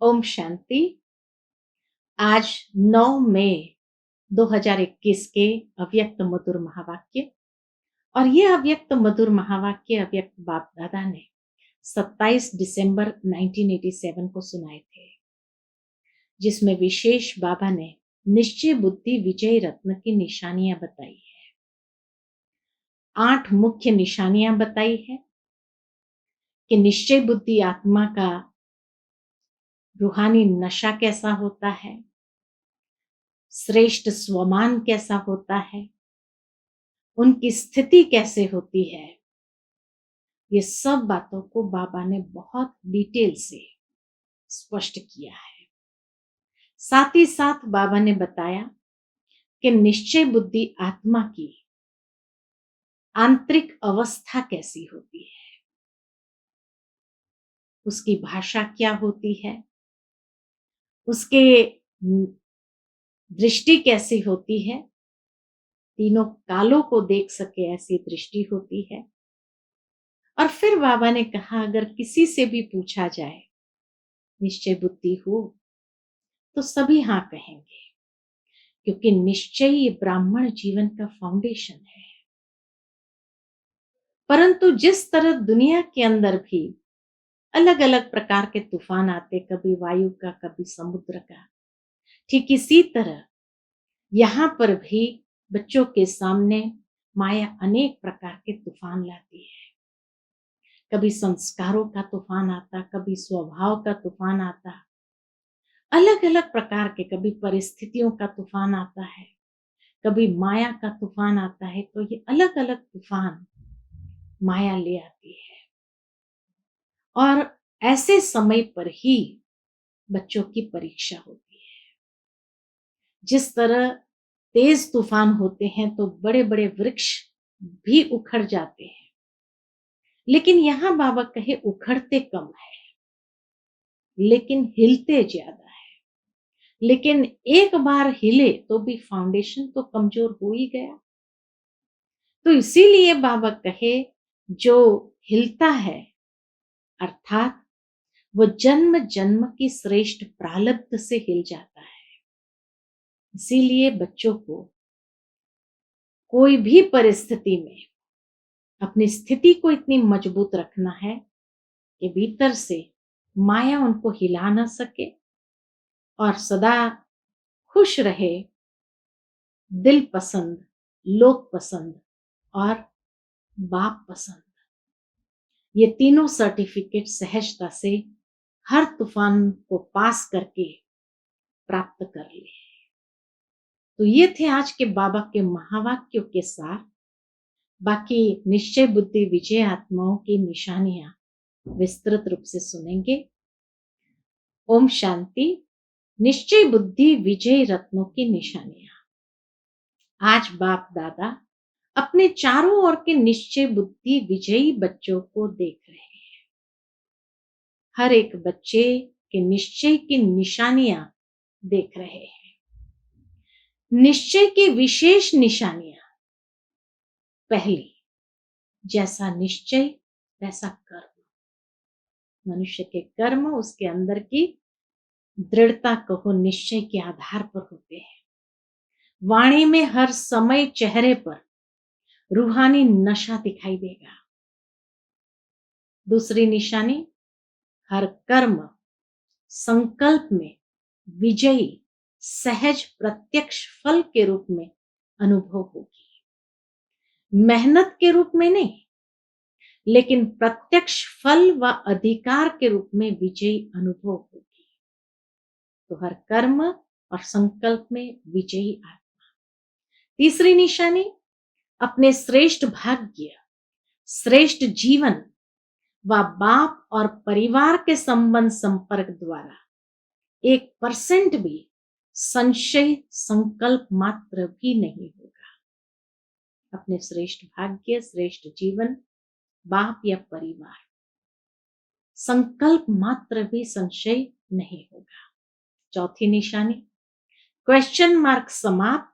ओम शांति। आज 9 मई 2021 के अव्यक्त मधुर महावाक्य और ये अव्यक्त मधुर महावाक्य अव्यक्त बाप दादा ने 27 दिसंबर 1987 को सुनाए थे, जिसमें विशेष बाबा ने निश्चय बुद्धि विजय रत्न की निशानियां बताई है। 8 मुख्य निशानियां बताई है कि निश्चय बुद्धि आत्मा का रूहानी नशा कैसा होता है, श्रेष्ठ स्वमान कैसा होता है, उनकी स्थिति कैसे होती है। ये सब बातों को बाबा ने बहुत डिटेल से स्पष्ट किया है। साथ ही साथ बाबा ने बताया कि निश्चय बुद्धि आत्मा की आंतरिक अवस्था कैसी होती है, उसकी भाषा क्या होती है, उसके दृष्टि कैसी होती है, तीनों कालों को देख सके ऐसी दृष्टि होती है। और फिर बाबा ने कहा, अगर किसी से भी पूछा जाए निश्चय बुद्धि हो तो सभी हाँ कहेंगे, क्योंकि निश्चय ये ब्राह्मण जीवन का फाउंडेशन है। परंतु जिस तरह दुनिया के अंदर भी अलग अलग प्रकार के तूफान आते, कभी वायु का, कभी समुद्र का, ठीक इसी तरह यहाँ पर भी बच्चों के सामने माया अनेक प्रकार के तूफान लाती है। कभी संस्कारों का तूफान आता, कभी स्वभाव का तूफान आता, अलग अलग प्रकार के, कभी परिस्थितियों का तूफान आता है, कभी माया का तूफान आता है। तो ये अलग अलग तूफान माया ले आती है और ऐसे समय पर ही बच्चों की परीक्षा होती है। जिस तरह तेज तूफान होते हैं तो बड़े बड़े वृक्ष भी उखड़ जाते हैं, लेकिन यहाँ बाबा कहे उखड़ते कम है लेकिन हिलते ज्यादा है। लेकिन एक बार हिले तो भी फाउंडेशन तो कमजोर हो ही गया। तो इसीलिए बाबा कहे जो हिलता है अर्थात वो जन्म जन्म की श्रेष्ठ प्रारब्ध से हिल जाता है। इसीलिए बच्चों को कोई भी परिस्थिति में अपनी स्थिति को इतनी मजबूत रखना है कि भीतर से माया उनको हिला ना सके और सदा खुश रहे, दिल पसंद, लोक पसंद और बाप पसंद। ये तीनों सर्टिफिकेट सहजता से हर तूफान को पास करके प्राप्त कर ले। तो ये थे आज के बाबा के महावाक्यों के साथ। बाकी निश्चय बुद्धि विजय आत्माओं की निशानियां विस्तृत रूप से सुनेंगे। ओम शांति। निश्चय बुद्धि विजय रत्नों की निशानियां। आज बाप दादा अपने चारों ओर के निश्चय बुद्धि विजयी बच्चों को देख रहे हैं। हर एक बच्चे के निश्चय की निशानियां देख रहे हैं। निश्चय की विशेष निशानियां। पहली, जैसा निश्चय वैसा कर्म। मनुष्य के कर्म उसके अंदर की दृढ़ता कहो निश्चय के आधार पर होते हैं। वाणी में हर समय चेहरे पर रूहानी नशा दिखाई देगा। दूसरी निशानी, हर कर्म संकल्प में विजयी सहज प्रत्यक्ष फल के रूप में अनुभव होगी। मेहनत के रूप में नहीं, लेकिन प्रत्यक्ष फल व अधिकार के रूप में विजयी अनुभव होगी। तो हर कर्म और संकल्प में विजयी आत्मा। तीसरी निशानी, अपने श्रेष्ठ भाग्य, श्रेष्ठ जीवन व बाप और परिवार के संबंध संपर्क द्वारा 1% भी संशय संकल्प मात्र भी नहीं होगा। अपने श्रेष्ठ भाग्य, श्रेष्ठ जीवन, बाप या परिवार, संकल्प मात्र भी संशय नहीं होगा। चौथी निशानी, क्वेश्चन मार्क समाप्त,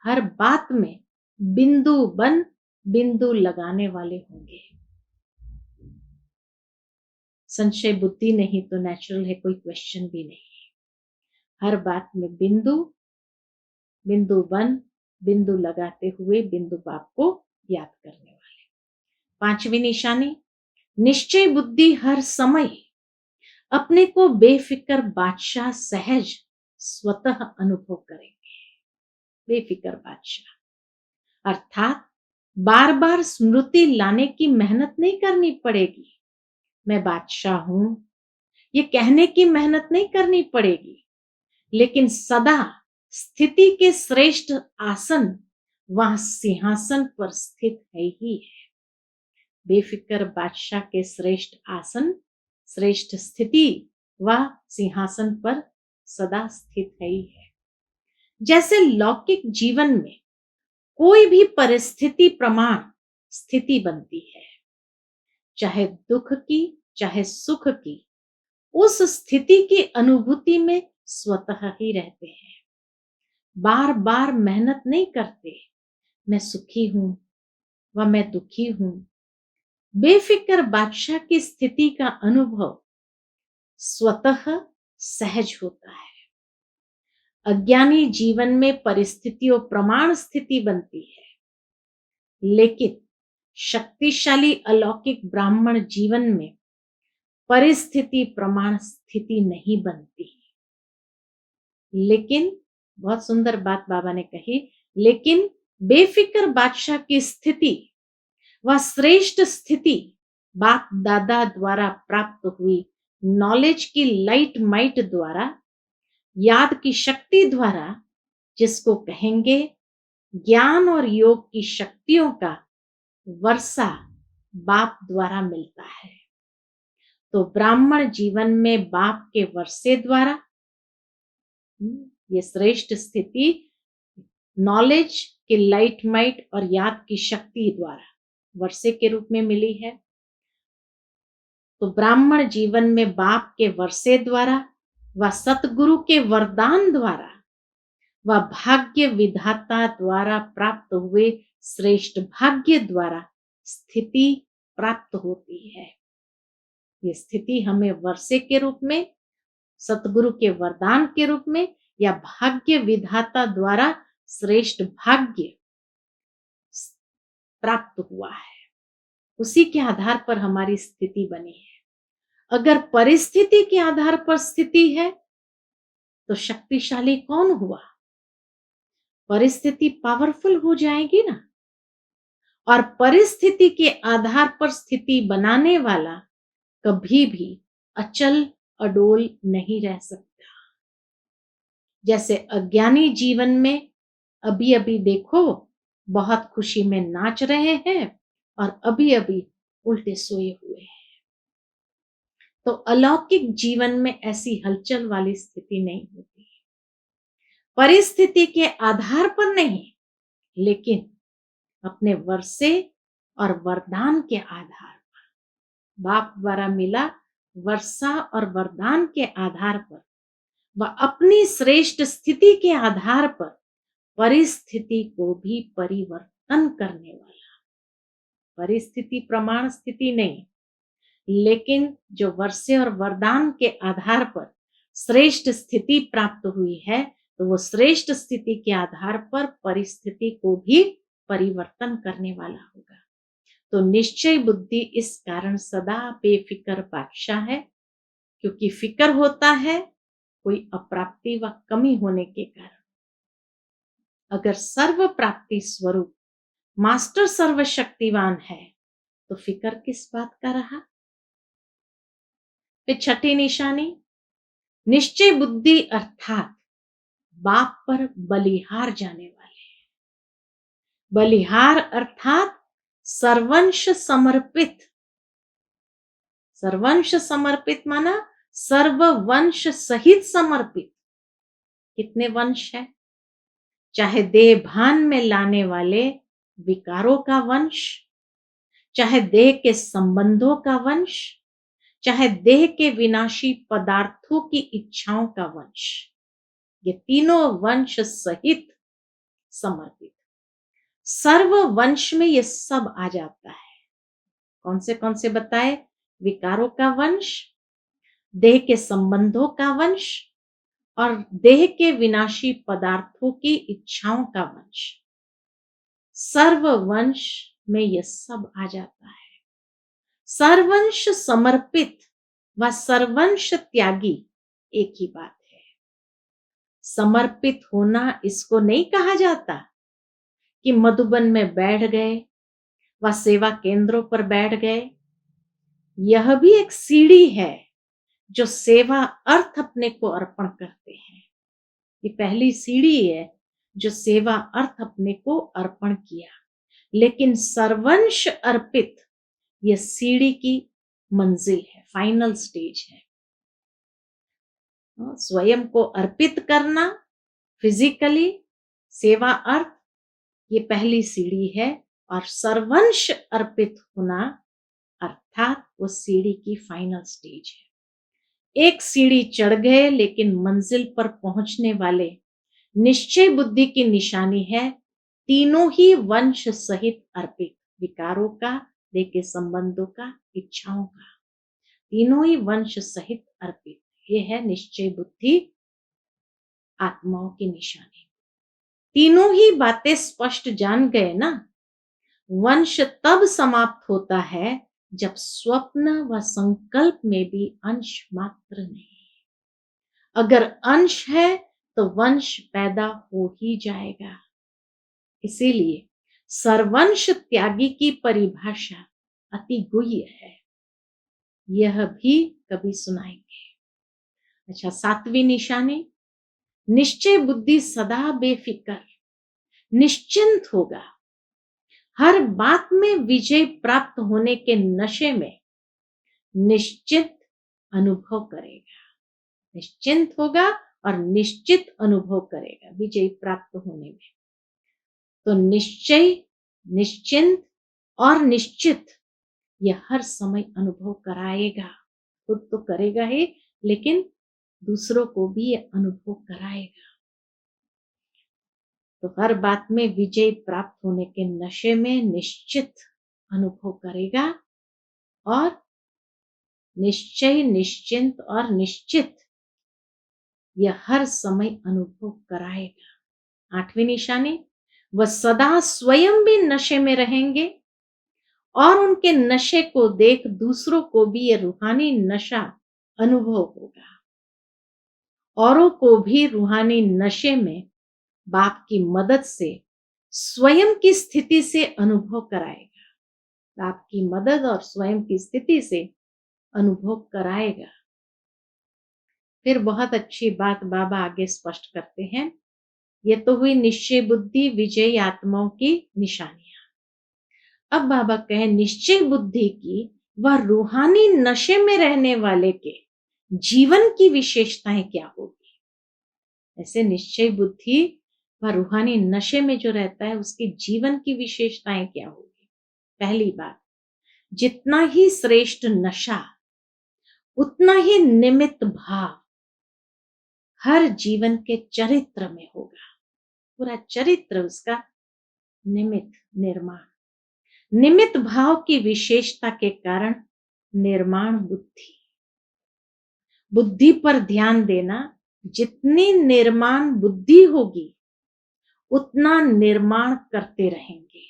हर बात में बिंदु बन बिंदु लगाने वाले होंगे। संशय बुद्धि नहीं तो नेचुरल है, कोई क्वेश्चन भी नहीं। हर बात में बिंदु, बिंदु वन, बिंदु लगाते हुए बिंदु बाप को याद करने वाले। पांचवी निशानी, निश्चय बुद्धि हर समय अपने को बेफिक्र बादशाह सहज स्वतः अनुभव करेंगे। बेफिक्र बादशाह अर्थात बार बार स्मृति लाने की मेहनत नहीं करनी पड़ेगी। मैं बादशाह हूं, ये कहने की मेहनत नहीं करनी पड़ेगी, लेकिन सदा स्थिति के श्रेष्ठ आसन वह सिंहासन पर स्थित है ही है। बेफिक्र बादशाह के श्रेष्ठ आसन, श्रेष्ठ स्थिति वह सिंहासन पर सदा स्थित है ही है। जैसे लौकिक जीवन में कोई भी परिस्थिति प्रमाण स्थिति बनती है, चाहे दुख की चाहे सुख की, उस स्थिति की अनुभूति में स्वतः ही रहते हैं। बार बार मेहनत नहीं करते, मैं सुखी हूं व मैं दुखी हूं। बेफिक्र बादशाह की स्थिति का अनुभव स्वतः सहज होता है। अज्ञानी जीवन में परिस्थितियों प्रमाण स्थिति बनती है, लेकिन शक्तिशाली अलौकिक ब्राह्मण जीवन में परिस्थिति प्रमाण स्थिति नहीं बनती। लेकिन बहुत सुंदर बात बाबा ने कही, लेकिन बेफिक्र बादशाह की स्थिति वह श्रेष्ठ स्थिति बाप दादा द्वारा प्राप्त हुई नॉलेज की लाइट माइट द्वारा, याद की शक्ति द्वारा, जिसको कहेंगे ज्ञान और योग की शक्तियों का वर्षा बाप द्वारा मिलता है। तो ब्राह्मण जीवन में बाप के वर्षे द्वारा ये श्रेष्ठ स्थिति नॉलेज के लाइट माइट और याद की शक्ति द्वारा वर्षे के रूप में मिली है। तो ब्राह्मण जीवन में बाप के वर्षे द्वारा व सतगुरु के वरदान द्वारा व भाग्य विधाता द्वारा प्राप्त हुए श्रेष्ठ भाग्य द्वारा स्थिति प्राप्त होती है। ये स्थिति हमें वर्षे के रूप में, सतगुरु के वरदान के रूप में या भाग्य विधाता द्वारा श्रेष्ठ भाग्य प्राप्त हुआ है, उसी के आधार पर हमारी स्थिति बनी है। अगर परिस्थिति के आधार पर स्थिति है तो शक्तिशाली कौन हुआ? परिस्थिति पावरफुल हो जाएगी ना। और परिस्थिति के आधार पर स्थिति बनाने वाला कभी भी अचल अडोल नहीं रह सकता। जैसे अज्ञानी जीवन में अभी अभी देखो बहुत खुशी में नाच रहे हैं और अभी अभी उल्टे सोए हुए हैं। तो अलौकिक जीवन में ऐसी हलचल वाली स्थिति नहीं होती। परिस्थिति के आधार पर नहीं, लेकिन अपने वर्षे और वरदान के आधार पर, बाप द्वारा मिला वर्षा और वरदान के आधार पर व अपनी श्रेष्ठ स्थिति के आधार पर परिस्थिति को भी परिवर्तन करने वाला। परिस्थिति प्रमाण स्थिति नहीं, लेकिन जो वर्षे और वरदान के आधार पर श्रेष्ठ स्थिति प्राप्त हुई है, तो वो श्रेष्ठ स्थिति के आधार पर परिस्थिति को भी परिवर्तन करने वाला होगा। तो निश्चय बुद्धि इस कारण सदा बेफिक्र बादशाह है, क्योंकि फिक्र होता है कोई अप्राप्ति व कमी होने के कारण। अगर सर्व प्राप्ति स्वरूप मास्टर सर्वशक्तिवान है तो फिक्र किस बात का रहा? फिर छठी निशानी, निश्चय बुद्धि अर्थात बाप पर बलिहार जाने वाले। बलिहार अर्थात सर्वंश समर्पित। सर्वंश समर्पित माना सर्ववंश सहित समर्पित। कितने वंश है? चाहे देह भान में लाने वाले विकारों का वंश, चाहे देह के संबंधों का वंश, चाहे देह के विनाशी पदार्थों की इच्छाओं का वंश, ये तीनों वंश सहित समर्पित। सर्व वंश में ये सब आ जाता है। कौन से बताए? विकारों का वंश, देह के संबंधों का वंश और देह के विनाशी पदार्थों की इच्छाओं का वंश। सर्ववंश में यह सब आ जाता है। सर्वंश समर्पित व सर्वंश त्यागी एक ही बात है। समर्पित होना इसको नहीं कहा जाता कि मधुबन में बैठ गए व सेवा केंद्रों पर बैठ गए। यह भी एक सीढ़ी है जो सेवा अर्थ अपने को अर्पण करते हैं। ये पहली सीढ़ी है जो सेवा अर्थ अपने को अर्पण किया। लेकिन सर्वंश अर्पित यह सीढ़ी की मंजिल है, फाइनल स्टेज है। स्वयं को अर्पित करना फिजिकली, सेवा अर्थ, ये पहली सीढ़ी है। और सर्वंश अर्पित होना अर्थात वो सीढ़ी की फाइनल स्टेज है। एक सीढ़ी चढ़ गए लेकिन मंजिल पर पहुंचने वाले निश्चय बुद्धि की निशानी है तीनों ही वंश सहित अर्पित, विकारों का, देह के संबंधों का, इच्छाओं का, तीनों ही वंश सहित अर्पित। ये है निश्चय बुद्धि आत्माओं की निशानी। तीनों ही बातें स्पष्ट जान गए ना। वंश तब समाप्त होता है जब स्वप्न व संकल्प में भी अंश मात्र नहीं। अगर अंश है तो वंश पैदा हो ही जाएगा। इसीलिए सर्वंश त्यागी की परिभाषा अति गुह्य है। यह भी कभी सुनाएंगे। अच्छा, 7वीं निशानी, निश्चय बुद्धि सदा बेफिक्र निश्चिंत होगा। हर बात में विजय प्राप्त होने के नशे में निश्चित अनुभव करेगा। निश्चिंत होगा और निश्चित अनुभव करेगा विजय प्राप्त होने में। तो निश्चय, निश्चिंत और निश्चित यह हर समय अनुभव कराएगा। खुद तो करेगा ही, लेकिन दूसरों को भी यह अनुभव कराएगा। तो हर बात में विजय प्राप्त होने के नशे में निश्चित अनुभव करेगा और निश्चय, निश्चिंत और निश्चित यह हर समय अनुभव कराएगा। 8वीं निशानी, वह सदा स्वयं भी नशे में रहेंगे और उनके नशे को देख दूसरों को भी यह रूहानी नशा अनुभव होगा। औरों को भी रूहानी नशे में बाप की मदद से स्वयं की स्थिति से अनुभव कराएगा। बाप की मदद और स्वयं की स्थिति से अनुभव कराएगा। फिर बहुत अच्छी बात बाबा आगे स्पष्ट करते हैं। ये तो हुई निश्चय बुद्धि विजयी आत्माओं की निशानियां। अब बाबा कहे निश्चय बुद्धि की वह रूहानी नशे में रहने वाले के जीवन की विशेषताएं क्या होगी। ऐसे निश्चय बुद्धि वह रूहानी नशे में जो रहता है उसके जीवन की विशेषताएं क्या होगी। पहली बात, जितना ही श्रेष्ठ नशा उतना ही निमित्त भाव हर जीवन के चरित्र में होगा। पूरा चरित्र उसका निमित्त, निर्माण। निमित्त भाव की विशेषता के कारण निर्माण बुद्धि। बुद्धि पर ध्यान देना, जितनी निर्माण बुद्धि होगी उतना निर्माण करते रहेंगे।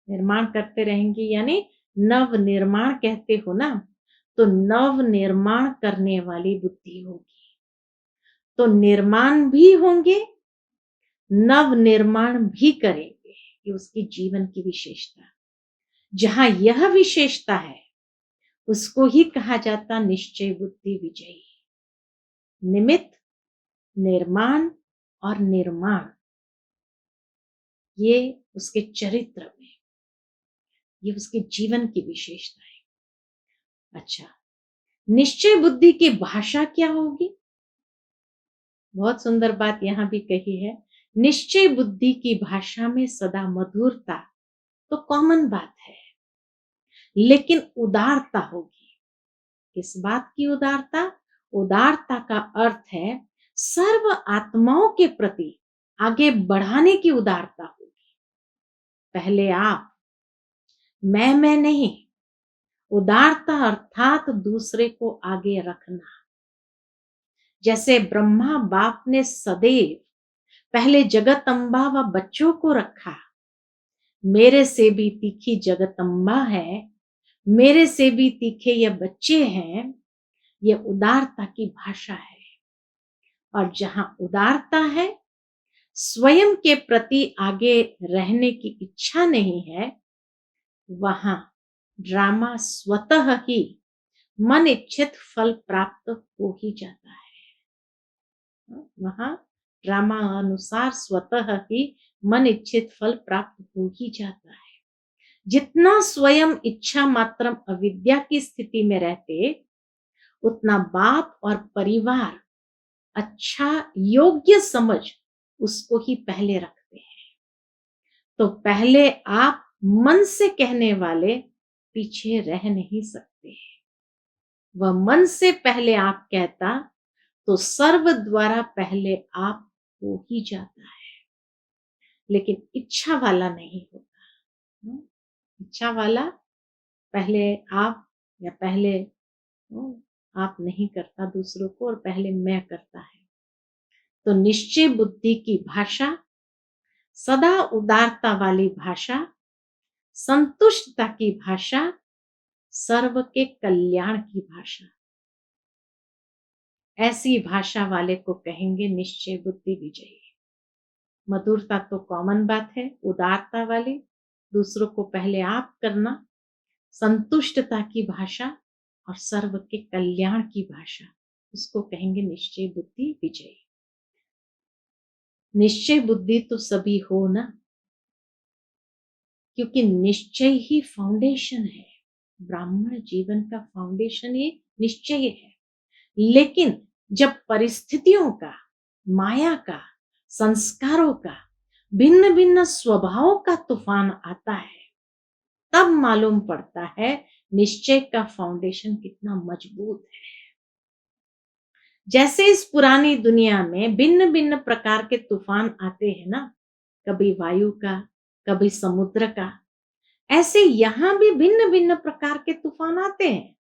निर्माण करते रहेंगे यानी नव निर्माण कहते हो ना, तो नव निर्माण करने वाली बुद्धि होगी। तो निर्माण भी होंगे, नव निर्माण भी करेंगे। ये उसकी जीवन की विशेषता। जहां यह विशेषता है उसको ही कहा जाता निश्चय बुद्धि विजयी। निमित्त, निर्माण और निर्माण, ये उसके चरित्र में, ये उसके जीवन की विशेषता है। अच्छा, निश्चय बुद्धि की भाषा क्या होगी। बहुत सुंदर बात यहां भी कही है। निश्चय बुद्धि की भाषा में सदा मधुरता तो कॉमन बात है, लेकिन उदारता होगी। किस बात की उदारता। उदारता का अर्थ है सर्व आत्माओं के प्रति आगे बढ़ाने की उदारता होगी। पहले आप, मैं नहीं, उदारता अर्थात दूसरे को आगे रखना। जैसे ब्रह्मा बाप ने सदैव पहले जगदम्बा व बच्चों को रखा, मेरे से भी तीखी जगदम्बा है, मेरे से भी तीखे ये बच्चे हैं, ये उदारता की भाषा है। और जहां उदारता है, स्वयं के प्रति आगे रहने की इच्छा नहीं है, वहां ड्रामा स्वतः ही मन इच्छित फल प्राप्त हो ही जाता है। वहां ड्रामा अनुसार स्वतः ही मन इच्छित फल प्राप्त हो ही जाता है। जितना स्वयं इच्छा मात्रम अविद्या की स्थिति में रहते, उतना बाप और परिवार अच्छा योग्य समझ उसको ही पहले रखते हैं। तो पहले आप मन से कहने वाले पीछे रह नहीं सकते। वह मन से पहले आप कहता तो सर्व द्वारा पहले आप हो ही जाता है, लेकिन इच्छा वाला नहीं होता। इच्छा वाला पहले आप या पहले आप नहीं करता दूसरों को, और पहले मैं करता है। तो निश्चय बुद्धि की भाषा, सदा उदारता वाली भाषा, संतुष्टता की भाषा, सर्व के कल्याण की भाषा, ऐसी भाषा वाले को कहेंगे निश्चय बुद्धि विजयी। मधुरता तो कॉमन बात है, उदारता वाली, दूसरों को पहले आप करना, संतुष्टता की भाषा और सर्व के कल्याण की भाषा, उसको कहेंगे निश्चय बुद्धि विजयी। निश्चय बुद्धि तो सभी हो ना, क्योंकि निश्चय ही फाउंडेशन है। ब्राह्मण जीवन का फाउंडेशन ये निश्चय है। लेकिन जब परिस्थितियों का, माया का, संस्कारों का, भिन्न भिन्न स्वभावों का तूफान आता है, तब मालूम पड़ता है निश्चय का फाउंडेशन कितना मजबूत है। जैसे इस पुरानी दुनिया में भिन्न भिन्न प्रकार के तूफान आते हैं ना, कभी वायु का, कभी समुद्र का, ऐसे यहाँ भी भिन्न भिन्न प्रकार के तूफान आते हैं।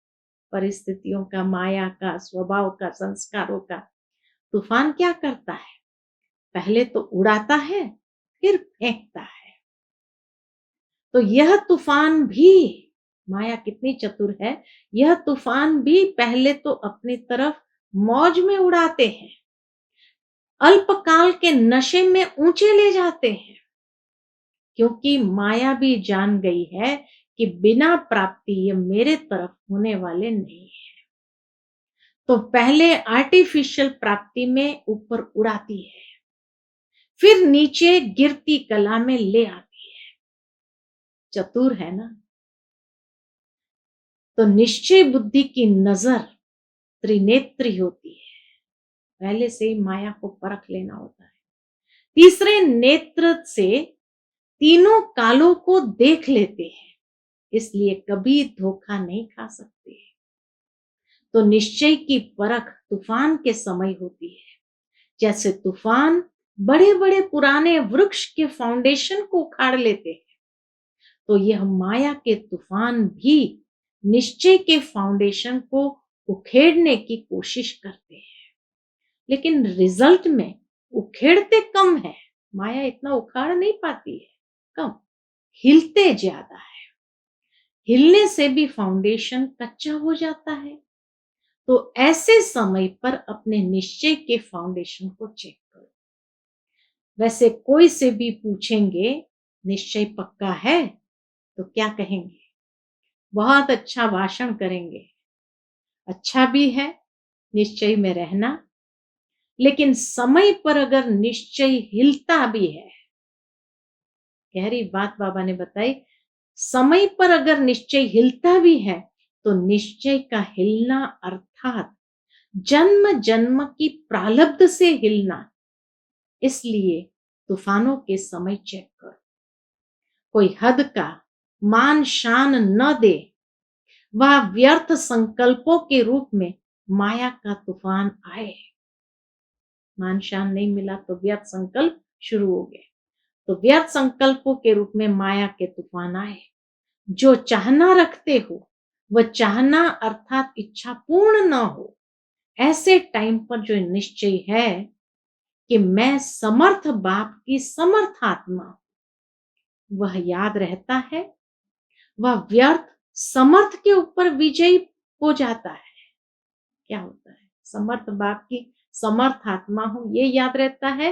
परिस्थितियों का, माया का, स्वभाव का, संस्कारों का। तूफान क्या करता है? पहले तो उड़ाता है, फिर फेंकता है। तो यह तूफान भी, माया कितनी चतुर है, यह तूफान भी पहले तो अपनी तरफ मौज में उड़ाते हैं, अल्पकाल के नशे में ऊंचे ले जाते हैं, क्योंकि माया भी जान गई है कि बिना प्राप्ति ये मेरे तरफ होने वाले नहीं है। तो पहले आर्टिफिशियल प्राप्ति में ऊपर उड़ाती है, फिर नीचे गिरती कला में ले आती है। चतुर है ना। तो निश्चय बुद्धि की नजर त्रिनेत्री होती है, पहले से ही माया को परख लेना होता है। तीसरे नेत्र से तीनों कालों को देख लेते हैं, इसलिए कभी धोखा नहीं खा सकते। तो निश्चय की परख तूफान के समय होती है। जैसे तूफान बड़े बड़े पुराने वृक्ष के फाउंडेशन को उखाड़ लेते हैं, तो यह माया के तूफान भी निश्चय के फाउंडेशन को उखेड़ने की कोशिश करते हैं, लेकिन रिजल्ट में उखेड़ते कम है। माया इतना उखाड़ नहीं पाती है, कम, हिलते ज्यादा है। हिलने से भी फाउंडेशन कच्चा हो जाता है। तो ऐसे समय पर अपने निश्चय के फाउंडेशन को चेक करो। वैसे कोई से भी पूछेंगे निश्चय पक्का है, तो क्या कहेंगे? बहुत अच्छा भाषण करेंगे। अच्छा भी है निश्चय में रहना, लेकिन समय पर अगर निश्चय हिलता भी है, गहरी बात बाबा ने बताई, समय पर अगर निश्चय हिलता भी है, तो निश्चय का हिलना अर्थात जन्म जन्म की प्रारब्ध से हिलना। इसलिए तूफानों के समय चेक करो, कोई हद का मान शान न दे, वह व्यर्थ संकल्पों के रूप में माया का तूफान आए। मान शान नहीं मिला तो व्यर्थ संकल्प शुरू हो गए, तो व्यर्थ संकल्पों के रूप में माया के तूफान आए। जो चाहना रखते हो वह चाहना अर्थात इच्छा पूर्ण न हो, ऐसे टाइम पर जो निश्चय है कि मैं समर्थ बाप की समर्थ आत्मा हूं, वह याद रहता है, वह व्यर्थ समर्थ के ऊपर विजयी हो जाता है। क्या होता है? समर्थ बाप की समर्थ आत्मा हूं, ये याद रहता है,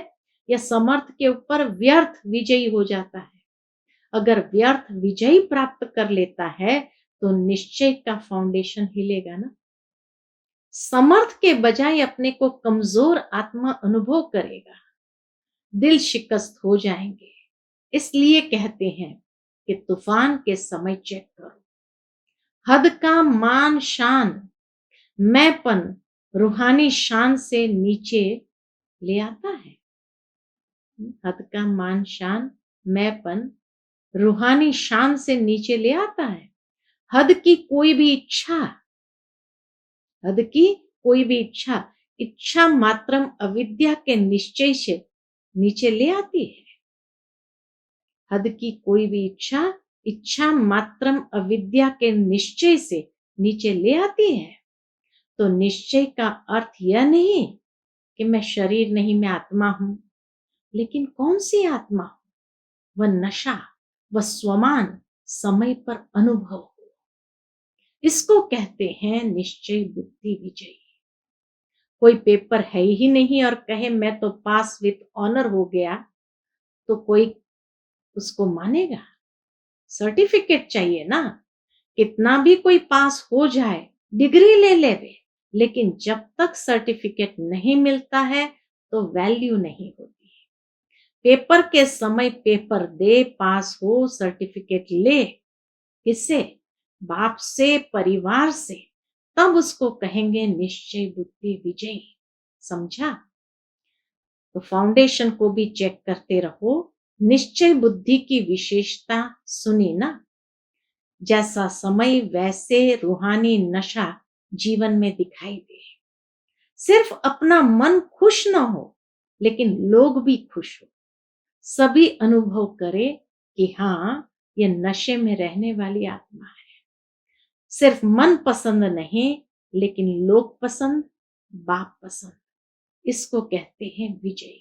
या समर्थ के ऊपर व्यर्थ विजयी हो जाता है। अगर व्यर्थ विजयी प्राप्त कर लेता है तो निश्चय का फाउंडेशन हिलेगा ना। समर्थ के बजाय अपने को कमजोर आत्मा अनुभव करेगा, दिल शिकस्त हो जाएंगे। इसलिए कहते हैं कि तूफान के समय चेक करो। हद का मान शान, मैंपन रूहानी शान से नीचे ले आता है। हद का मान शान, मैंपन रूहानी शान से नीचे ले आता है। हद की कोई भी इच्छा, हद की कोई भी इच्छा, इच्छा मात्रम अविद्या के निश्चय से नीचे ले आती है। हद की कोई भी इच्छा, इच्छा मात्रम अविद्या के निश्चय से नीचे ले आती है। तो निश्चय का अर्थ यह नहीं कि मैं शरीर नहीं, मैं आत्मा हूं। लेकिन कौन सी आत्मा? वह नशा, वह स्वमान समय पर अनुभव हो। इसको कहते हैं निश्चय बुद्धि विजयी। कोई पेपर है ही नहीं और कहे मैं तो पास विथ ऑनर हो गया, तो कोई उसको मानेगा? सर्टिफिकेट चाहिए ना। कितना भी कोई पास हो जाए, डिग्री ले लेवे, लेकिन जब तक सर्टिफिकेट नहीं मिलता है तो वैल्यू नहीं होती। पेपर के समय पेपर दे, पास हो, सर्टिफिकेट ले, किससे? बाप से, परिवार से, तब उसको कहेंगे निश्चय बुद्धि विजयी। समझा? तो फाउंडेशन को भी चेक करते रहो। निश्चय बुद्धि की विशेषता सुनी ना। जैसा समय वैसे रूहानी नशा जीवन में दिखाई दे। सिर्फ अपना मन खुश ना हो, लेकिन लोग भी खुश हो। सभी अनुभव करे कि हाँ, ये नशे में रहने वाली आत्मा है। सिर्फ मन पसंद नहीं, लेकिन लोग पसंद, बाप पसंद। इसको कहते हैं विजयी।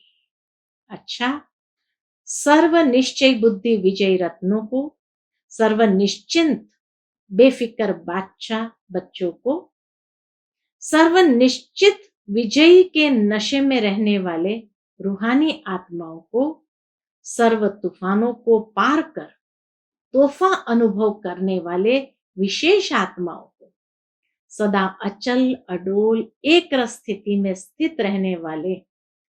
अच्छा, सर्व निश्चय बुद्धि विजयी रत्नों को, सर्व निश्चिंत बेफिक्र बादशाह बच्चों को, सर्व निश्चित विजयी के नशे में रहने वाले रूहानी आत्माओं को, सर्व तूफानों को पार कर तोहफा अनुभव करने वाले विशेष आत्माओं को, सदा अचल अडोल एक रस स्थिति में स्थित रहने वाले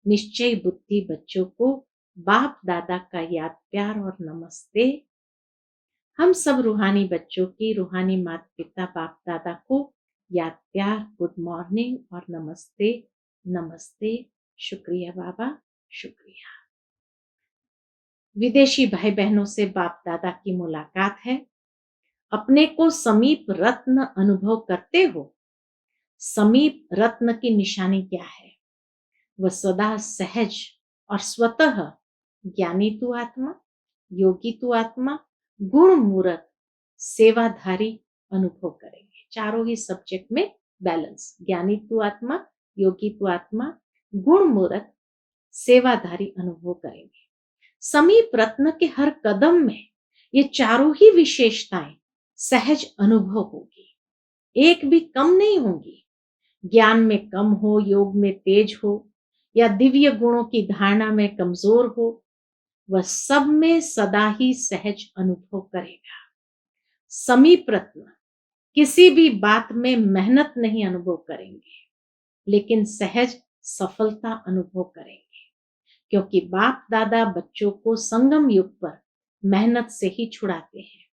निश्चय बुद्धि बच्चों को बाप दादा का याद प्यार और नमस्ते। हम सब रूहानी बच्चों की, रूहानी माता पिता बाप दादा को याद प्यार, गुड मॉर्निंग और नमस्ते। नमस्ते, शुक्रिया बाबा, शुक्रिया। विदेशी भाई बहनों से बाप दादा की मुलाकात है। अपने को समीप रत्न अनुभव करते हो। समीप रत्न की निशानी क्या है? वह सदा सहज और स्वतः ज्ञानी तू आत्मा, योगी तू आत्मा, गुण मूर्त, सेवाधारी अनुभव करेंगे। चारों ही सब्जेक्ट में बैलेंस। ज्ञानी तू आत्मा, योगी तू आत्मा, गुण मूर्त, सेवाधारी अनुभव करेंगे। समीप रत्न के हर कदम में ये चारों ही विशेषताएं सहज अनुभव होगी, एक भी कम नहीं होंगी। ज्ञान में कम हो, योग में तेज हो, या दिव्य गुणों की धारणा में कमजोर हो, वह सब में सदा ही सहज अनुभव करेगा। समीप रत्न किसी भी बात में मेहनत नहीं अनुभव करेंगे, लेकिन सहज सफलता अनुभव करेंगे, क्योंकि बाप दादा बच्चों को संगम युग पर मेहनत से ही छुड़ाते हैं।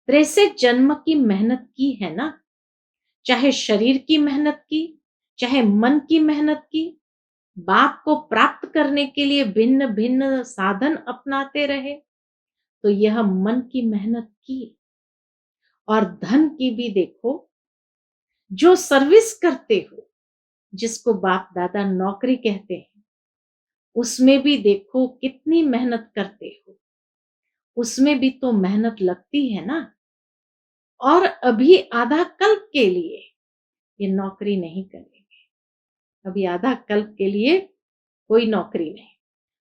63 जन्म की मेहनत की है ना, चाहे शरीर की मेहनत की, चाहे मन की मेहनत की, बाप को प्राप्त करने के लिए भिन्न भिन्न साधन अपनाते रहे, तो यह मन की मेहनत की। और धन की भी देखो, जो सर्विस करते हो, जिसको बाप दादा नौकरी कहते हैं, उसमें भी देखो कितनी मेहनत करते हो, उसमें भी तो मेहनत लगती है ना। और अभी आधा कल्प के लिए ये नौकरी नहीं करेंगे। अभी आधा कल्प के लिए कोई नौकरी नहीं।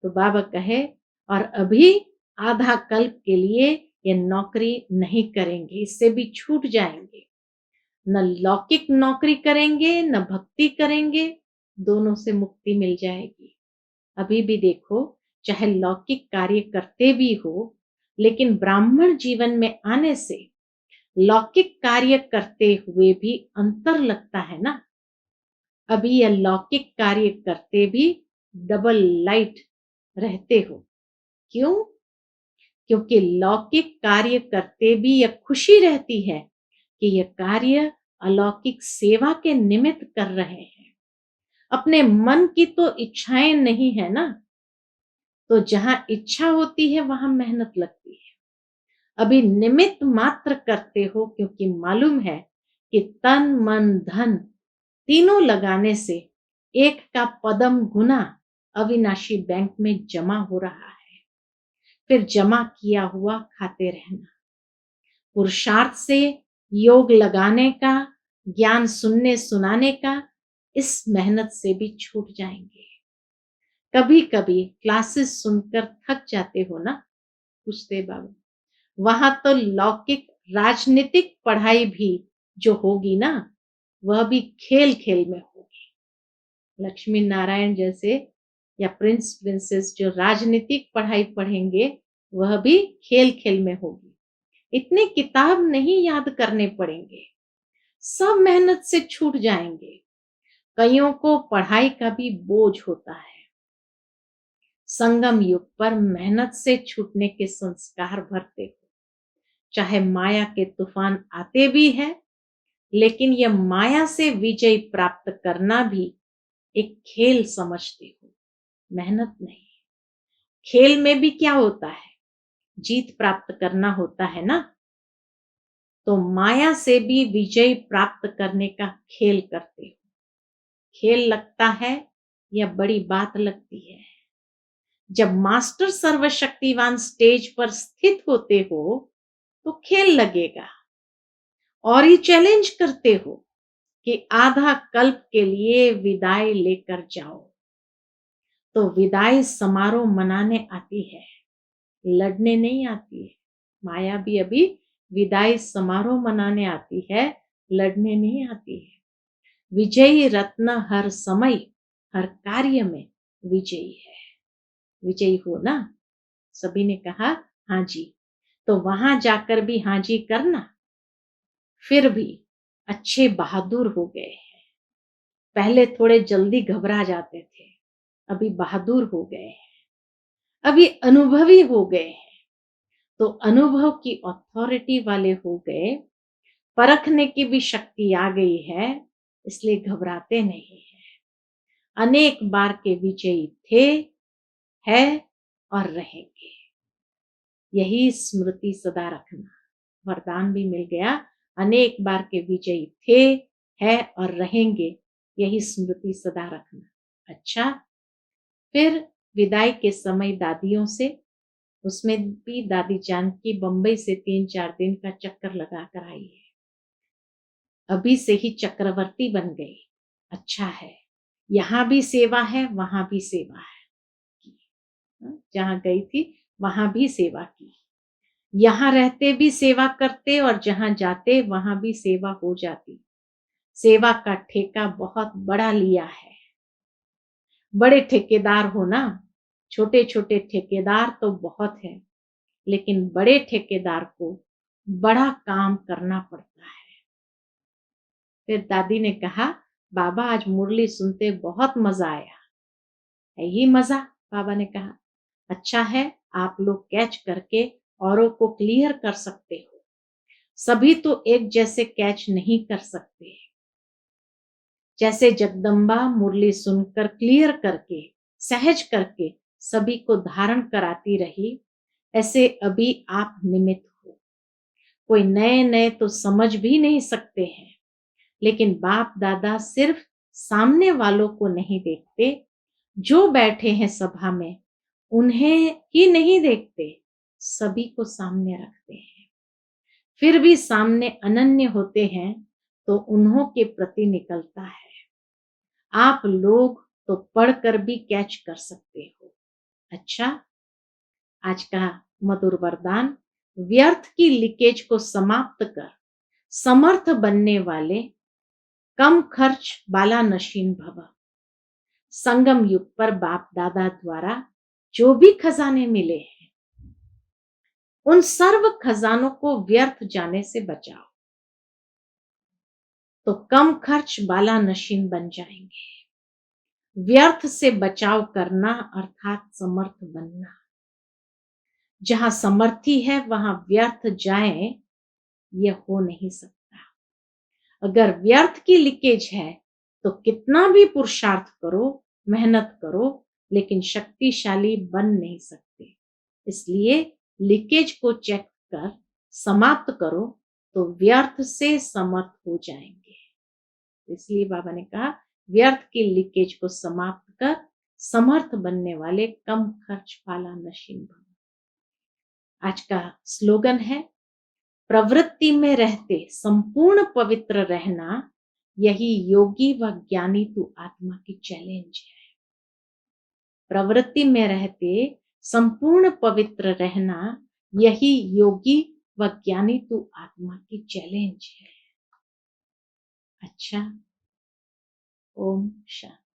तो बाबा कहे और अभी आधा कल्प के लिए ये नौकरी नहीं करेंगे, इससे भी छूट जाएंगे। न लौकिक नौकरी करेंगे न भक्ति करेंगे, दोनों से मुक्ति मिल जाएगी। अभी भी देखो, चाहे लौकिक कार्य करते भी हो, लेकिन ब्राह्मण जीवन में आने से लौकिक कार्य करते हुए भी अंतर लगता है ना। अभी यह लौकिक कार्य करते भी डबल लाइट रहते हो। क्यों? क्योंकि लौकिक कार्य करते भी यह खुशी रहती है कि यह कार्य अलौकिक सेवा के निमित्त कर रहे हैं। अपने मन की तो इच्छाएं नहीं है ना, तो जहां इच्छा होती है वहां मेहनत लगती है। अभी निमित्त मात्र करते हो क्योंकि मालूम है कि तन मन धन तीनों लगाने से एक का पदम गुना अविनाशी बैंक में जमा हो रहा है। फिर जमा किया हुआ खाते रहना। पुरुषार्थ से योग लगाने का, ज्ञान सुनने सुनाने का, इस मेहनत से भी छूट जाएंगे। कभी कभी क्लासेस सुनकर थक जाते हो ना, पूछते बाबा, वहां तो लौकिक राजनीतिक पढ़ाई भी जो होगी ना, वह भी खेल खेल में होगी। लक्ष्मी नारायण जैसे या प्रिंस प्रिंसेस जो राजनीतिक पढ़ाई पढ़ेंगे, वह भी खेल खेल में होगी। इतने किताब नहीं याद करने पड़ेंगे, सब मेहनत से छूट जाएंगे। कईयों को पढ़ाई का भी बोझ होता है। संगम युग पर मेहनत से छूटने के संस्कार भरते हो। चाहे माया के तूफान आते भी है, लेकिन यह माया से विजय प्राप्त करना भी एक खेल समझते हो, मेहनत नहीं। खेल में भी क्या होता है? जीत प्राप्त करना होता है ना। तो माया से भी विजय प्राप्त करने का खेल करते हो। खेल लगता है या बड़ी बात लगती है? जब मास्टर सर्वशक्तिवान स्टेज पर स्थित होते हो तो खेल लगेगा। और ये चैलेंज करते हो कि आधा कल्प के लिए विदाई लेकर जाओ। तो विदाई समारोह मनाने आती है, लड़ने नहीं आती है। माया भी अभी विदाई समारोह मनाने आती है, लड़ने नहीं आती है। विजयी रत्न हर समय हर कार्य में विजयी है। विजयी हो ना? सभी ने कहा हाँ जी। तो वहां जाकर भी हाँ जी करना। फिर भी अच्छे बहादुर हो गए हैं। पहले थोड़े जल्दी घबरा जाते थे, अभी बहादुर हो गए हैं, अभी अनुभवी हो गए हैं। तो अनुभव की अथॉरिटी वाले हो गए, परखने की भी शक्ति आ गई है, इसलिए घबराते नहीं है। अनेक बार के विजयी थे, है और रहेंगे। यही स्मृति सदा रखना। वरदान भी मिल गया, अनेक बार के विजयी थे, है और रहेंगे, यही स्मृति सदा रखना। अच्छा, फिर विदाई के समय दादियों से, उसमें भी दादी जानकी बंबई से 3-4 दिन का चक्कर लगा कर आई है। अभी से ही चक्रवर्ती बन गई। अच्छा है, यहाँ भी सेवा है, वहां भी सेवा है। जहां गई थी वहां भी सेवा की, यहाँ रहते भी सेवा करते और जहां जाते वहां भी सेवा हो जाती। सेवा का ठेका बहुत बड़ा लिया है। बड़े ठेकेदार हो ना, छोटे छोटे ठेकेदार तो बहुत है, लेकिन बड़े ठेकेदार को बड़ा काम करना पड़ता है। फिर दादी ने कहा, बाबा आज मुरली सुनते बहुत मजा आया। है ही मजा? बाबा ने कहा, अच्छा है, आप लोग कैच करके औरों को क्लियर कर सकते हो। सभी तो एक जैसे कैच नहीं कर सकते। जैसे जगदम्बा मुरली सुनकर क्लियर करके, सहज करके सभी को धारण कराती रही, ऐसे अभी आप निमित्त हो। कोई नए नए तो समझ भी नहीं सकते हैं, लेकिन बाप दादा सिर्फ सामने वालों को नहीं देखते, जो बैठे हैं सभा में उन्हें ही नहीं देखते, सभी को सामने रखते हैं। फिर भी सामने अनन्य होते हैं तो उन्हों के प्रति निकलता है। आप लोग तो पढ़कर भी कैच कर सकते हो। अच्छा, आज का मधुर वरदान, व्यर्थ की लीकेज को समाप्त कर समर्थ बनने वाले कम खर्च बाला नशीन भव। संगम युग पर बाप दादा द्वारा जो भी खजाने मिले हैं, उन सर्व खजानों को व्यर्थ जाने से बचाओ, तो कम खर्च बाला नशीन बन जाएंगे। व्यर्थ से बचाव करना अर्थात समर्थ बनना। जहां समर्थी है वहां व्यर्थ जाए, यह हो नहीं सकता। अगर व्यर्थ की लीकेज है तो कितना भी पुरुषार्थ करो, मेहनत करो, लेकिन शक्तिशाली बन नहीं सकते। इसलिए लीकेज को चेक कर समाप्त करो तो व्यर्थ से समर्थ हो जाएंगे। इसलिए बाबा ने कहा, व्यर्थ की लीकेज को समाप्त कर समर्थ बनने वाले कम खर्च वाला नशीन बनो। आज का स्लोगन है, प्रवृत्ति में रहते संपूर्ण पवित्र रहना, यही योगी व ज्ञानी तू आत्मा की चैलेंज है। प्रवृत्ति में रहते संपूर्ण पवित्र रहना, यही योगी व ज्ञानी तू आत्मा की चैलेंज है। अच्छा, ओम शांति।